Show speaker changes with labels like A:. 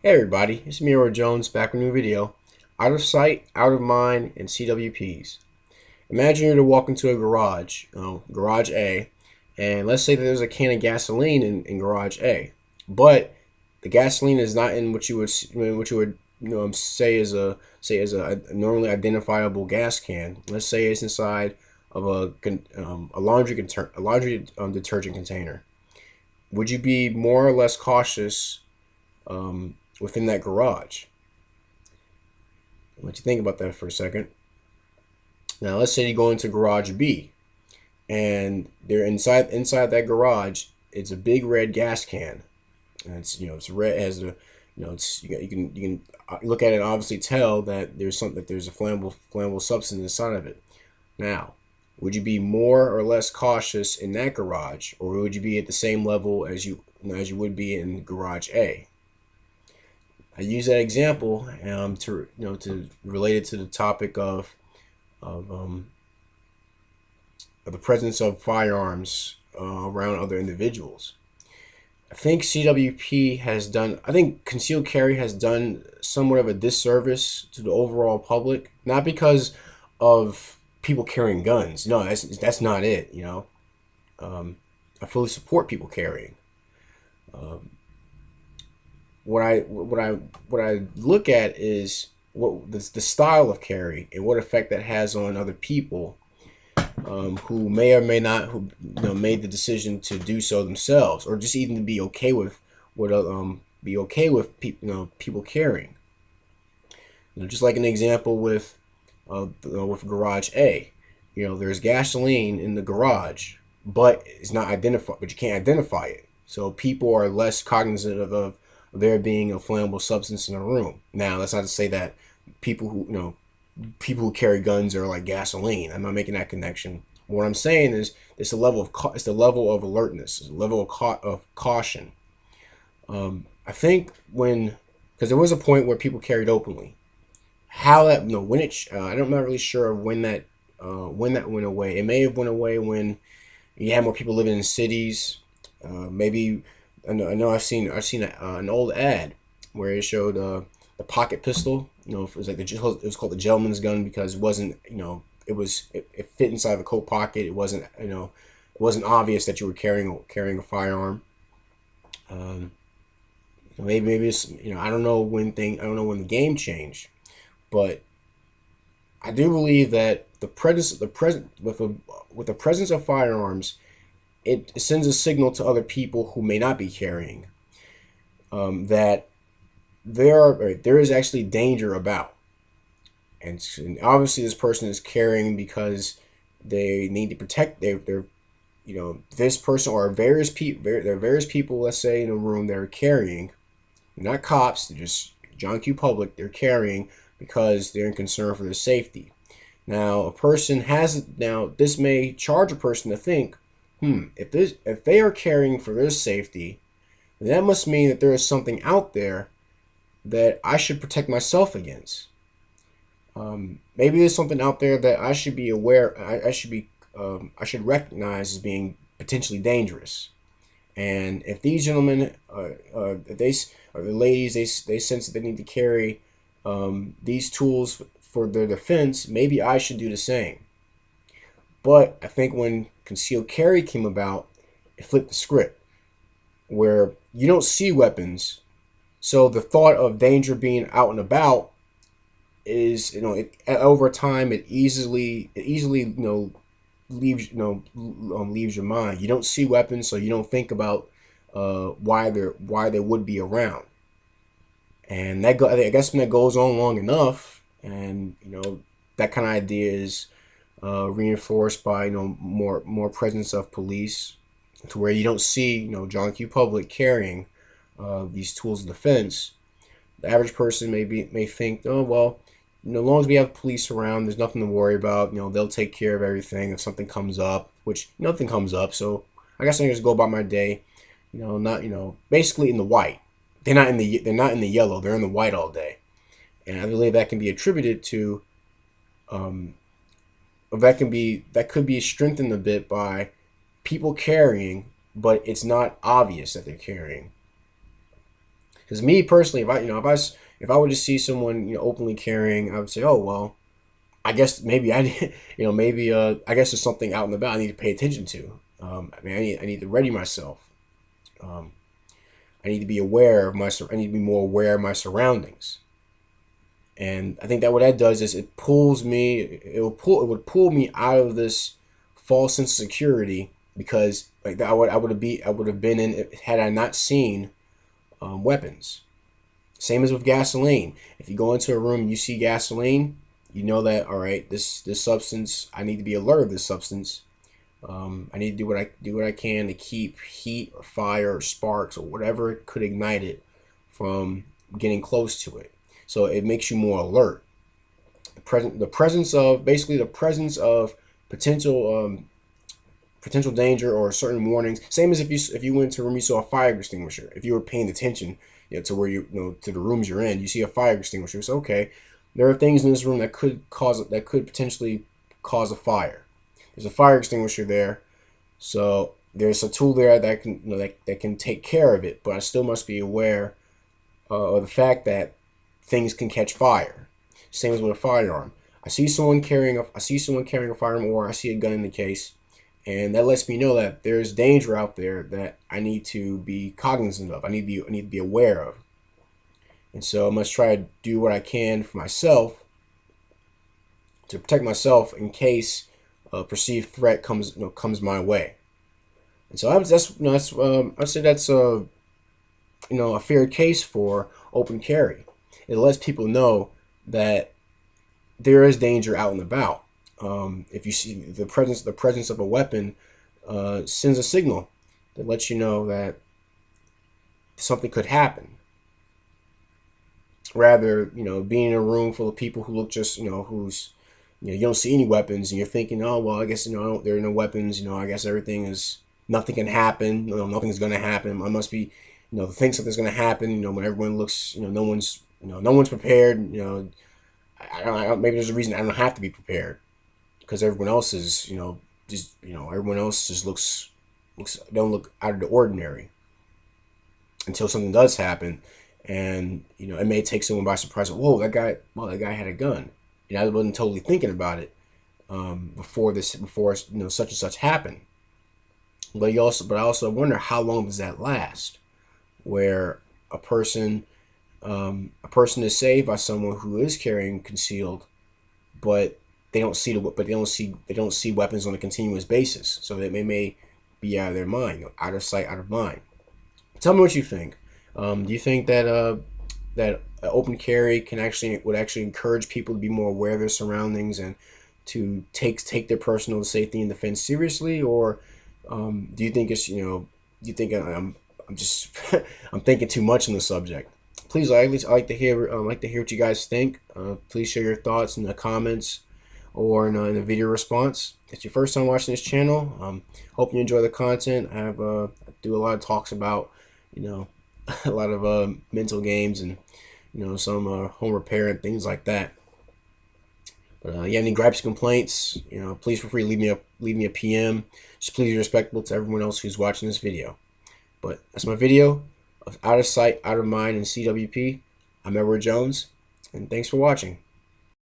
A: Hey everybody, it's me, Jones, back with a new video. Out of sight, out of mind, and CWPs. Imagine you're to walk into a garage, garage A, and let's say that there's a can of gasoline in garage A, but the gasoline is not in what you would say is a normally identifiable gas can. Let's say it's inside of a laundry detergent container. Would you be more or less cautious within that garage? Let you think about that for a second. Now, let's say you go into garage B, and they're inside that garage. It's a big red gas can, and it's red. It has a it's you can look at it and obviously tell that there's a flammable substance inside of it. Now, would you be more or less cautious in that garage, or would you be at the same level as you would be in garage A? I use that example to relate it to the topic of um, of the presence of firearms around other individuals. I think concealed carry has done somewhat of a disservice to the overall public, not because of people carrying guns. No, that's not it. Um, I fully support people carrying. Um, what I look at is the style of carry and what effect that has on other people who may or may not who made the decision to do so themselves, or just even to be okay with people carrying. Just like an example with garage A. There's gasoline in the garage, but it's not identified. But you can't identify it, so people are less cognizant of there being a flammable substance in a room. Now, that's not to say that people who people who carry guns are like gasoline. I'm not making that connection. What I'm saying is it's the level of alertness, it's the level of caution. I think because there was a point where people carried openly. How that when it I'm not really sure of when that went away. It may have went away when you had more people living in cities. Maybe I know I've seen an old ad where it showed the pocket pistol. It was it was called the gentleman's gun because it wasn't it fit inside the coat pocket. It wasn't obvious that you were carrying a firearm. Um, maybe it's I don't know when the game changed, but I do believe that the present with the presence of firearms, it sends a signal to other people who may not be carrying, that there is actually danger about, and obviously this person is carrying because they need to protect their this person or there are various people, let's say, in a room that are carrying. They're not cops, they're just John Q. Public. They're carrying because they're in concern for their safety. Now this may charge a person to think, if they are carrying for their safety, then that must mean that there is something out there that I should protect myself against. Maybe there's something out there that I should be aware. I should recognize as being potentially dangerous. And if these gentlemen, if they or the ladies, they sense that they need to carry these tools for their defense, maybe I should do the same. But I think when concealed carry came about, it flipped the script where you don't see weapons, so the thought of danger being out and about is over time it easily leaves your mind. You don't see weapons, so you don't think about why they would be around. And I guess when that goes on long enough, and that kind of idea is reinforced by more presence of police, to where you don't see John Q. Public carrying these tools of defense. The average person may think, oh well, as long as we have police around, there's nothing to worry about. They'll take care of everything if something comes up, which nothing comes up. So I guess I can just go about my day. Not basically in the white. They're not in the yellow. They're in the white all day, and I believe that can be attributed to um, that could be strengthened a bit by people carrying, but it's not obvious that they're carrying. Because me personally, if I would just see someone openly carrying, I would say, oh well, I guess maybe I maybe I guess there's something out and about I need to pay attention to. I mean, I need to ready myself. Um, I need to be aware of I need to be more aware of my surroundings. And I think that what that does is it pulls me. It would pull me out of this false sense of security, because like that I would have been in it had I not seen weapons. Same as with gasoline. If you go into a room and you see gasoline, you know that, all right, this substance, I need to be alert of this substance. I need to do what I can to keep heat or fire or sparks or whatever could ignite it from getting close to it. So it makes you more alert. The presence of basically the presence of potential danger or certain warnings. Same as if you went to a room, you saw a fire extinguisher. If you were paying attention, to where to the rooms you're in, you see a fire extinguisher. It's okay. There are things in this room that could potentially cause a fire. There's a fire extinguisher there, so there's a tool there that can that can take care of it. But I still must be aware of the fact that things can catch fire. Same as with a firearm. I see someone carrying a firearm, or I see a gun in the case, and that lets me know that there's danger out there that I need to be cognizant of. I need to be aware of. And so I must try to do what I can for myself to protect myself in case a perceived threat comes my way. And so I'd say that's a fair case for open carry. It lets people know that there is danger out and about. If you see the presence of a weapon, sends a signal that lets you know that something could happen. Rather, being in a room full of people who look just, who's, you don't see any weapons, and you're thinking, oh well, I guess there are no weapons. I guess nothing can happen. Nothing's going to happen. I must be, think something's going to happen. When everyone looks, no one's prepared. I don't. Maybe there's a reason I don't have to be prepared, because everyone else is, everyone else just don't look out of the ordinary until something does happen, and it may take someone by surprise. Whoa, that guy had a gun. I wasn't totally thinking about it before such and such happened. But I also wonder, how long does that last, where a person is saved by someone who is carrying concealed, but they don't see weapons on a continuous basis, so that they may be out of their mind, out of sight, out of mind. Tell me what you think. Do you think that open carry would actually encourage people to be more aware of their surroundings and to take their personal safety and defense seriously, or do you think I'm just I'm thinking too much on the subject? Please, I like to hear what you guys think. Please share your thoughts in the comments or in a video response. If it's your first time watching this channel, hope you enjoy the content. I do a lot of talks about a lot of mental games and some home repair and things like that. But you have any gripes, complaints, please feel free to leave me a PM. Just please be respectful to everyone else who's watching this video. But that's my video of Out of Sight, Out of Mind, and CWP. I'm Edward Jones, and thanks for watching.